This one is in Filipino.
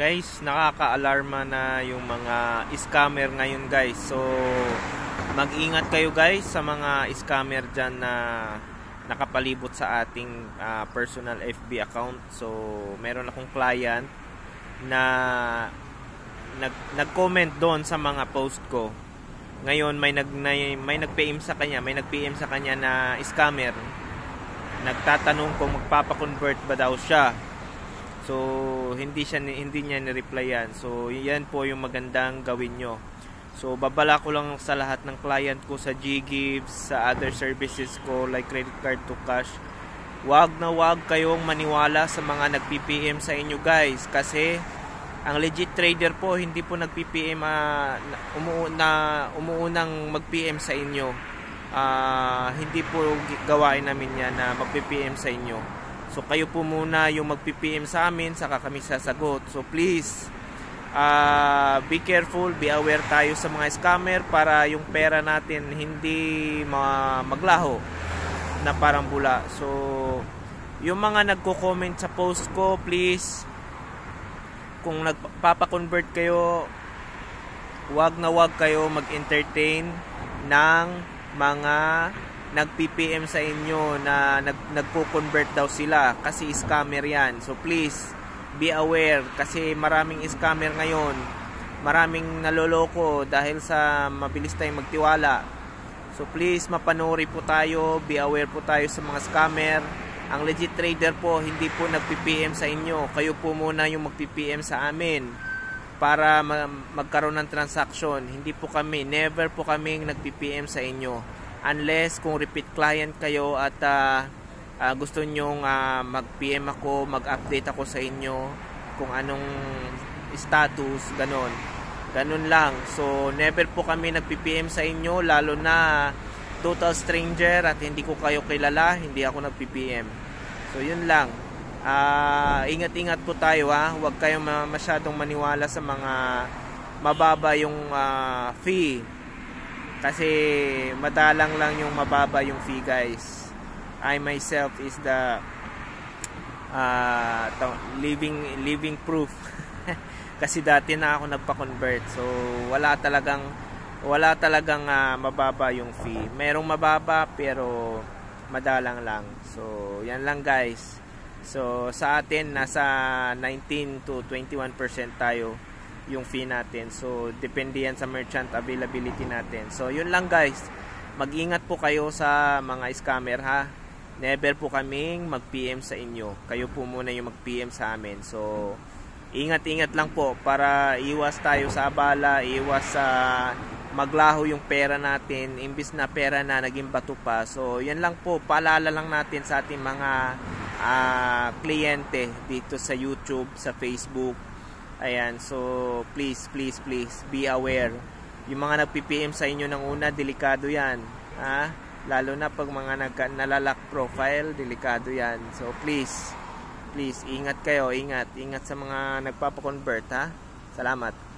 Guys, nakaka-alarma na yung mga scammer ngayon guys. So, mag-ingat kayo guys sa mga scammer dyan na nakapalibot sa ating personal FB account. So, meron akong client na nag-comment doon sa mga post ko. Ngayon, may nag-PM sa kanya, na scammer. Nagtatanong kung magpapa-convert ba daw siya. So, hindi niya ni-replyan. So, yan po yung magandang gawin nyo. So, babala ko lang sa lahat ng client ko sa GGives, sa other services ko like credit card to cash. Wag kayong maniwala sa mga nag-PPM sa inyo guys. Kasi, ang legit trader po, hindi po nag-PPM umuunang mag-PM sa inyo. Hindi po gawain namin yan na mag-PPM sa inyo. So, kayo po muna yung mag-PPM sa amin, saka kami sasagot. So, please, be careful, be aware tayo sa mga scammer para yung pera natin hindi maglaho na parang bula. So, yung mga nagko-comment sa post ko, please, kung nagpapa-convert kayo, wag kayo mag-entertain ng mga nag-PPM sa inyo na nagko-convert daw sila kasi scammer yan. So please, be aware kasi maraming scammer ngayon. Maraming naloloko dahil sa mabilis tayong magtiwala. So please, mapanuri po tayo, be aware po tayo sa mga scammer. Ang legit trader po, hindi po nag-PPM sa inyo. Kayo po muna yung mag-PPM sa amin para magkaroon ng transaction. Hindi po kami, never po kaming nag-PPM sa inyo. Unless kung repeat client kayo at gusto nyong mag-PM ako, mag-update ako sa inyo kung anong status, ganon lang. So never po kami nag-PPM sa inyo, lalo na total stranger at hindi ko kayo kilala, hindi ako nag-PPM. So yun lang. Ingat-ingat po tayo ha. Huwag kayong masyadong maniwala sa mga mababa yung fee. Kasi madalang lang yung mababa yung fee guys. I myself is the living proof. Kasi dati na ako nagpa-convert. So wala talagang mababa yung fee. Merong mababa pero madalang lang. So yan lang guys. So sa atin nasa 19 to 21% tayo yung fee natin. So depende yan sa merchant availability natin. So yun lang guys, mag-ingat po kayo sa mga scammer ha. Never po kaming mag-PM sa inyo, kayo po muna yung mag-PM sa amin. So ingat-ingat lang po para iwas tayo sa abala, iwas sa maglaho yung pera natin imbis na pera na naging bato pa. So yan lang po, paalala lang natin sa ating mga kliyente dito sa YouTube, sa Facebook. Ayan, so please be aware. Yung mga nag-PPM sa inyo ng una, delikado yan. Ha? Lalo na pag mga nalalak profile, delikado yan. So please, ingat kayo, ingat sa mga nagpapa-convert ha. Salamat.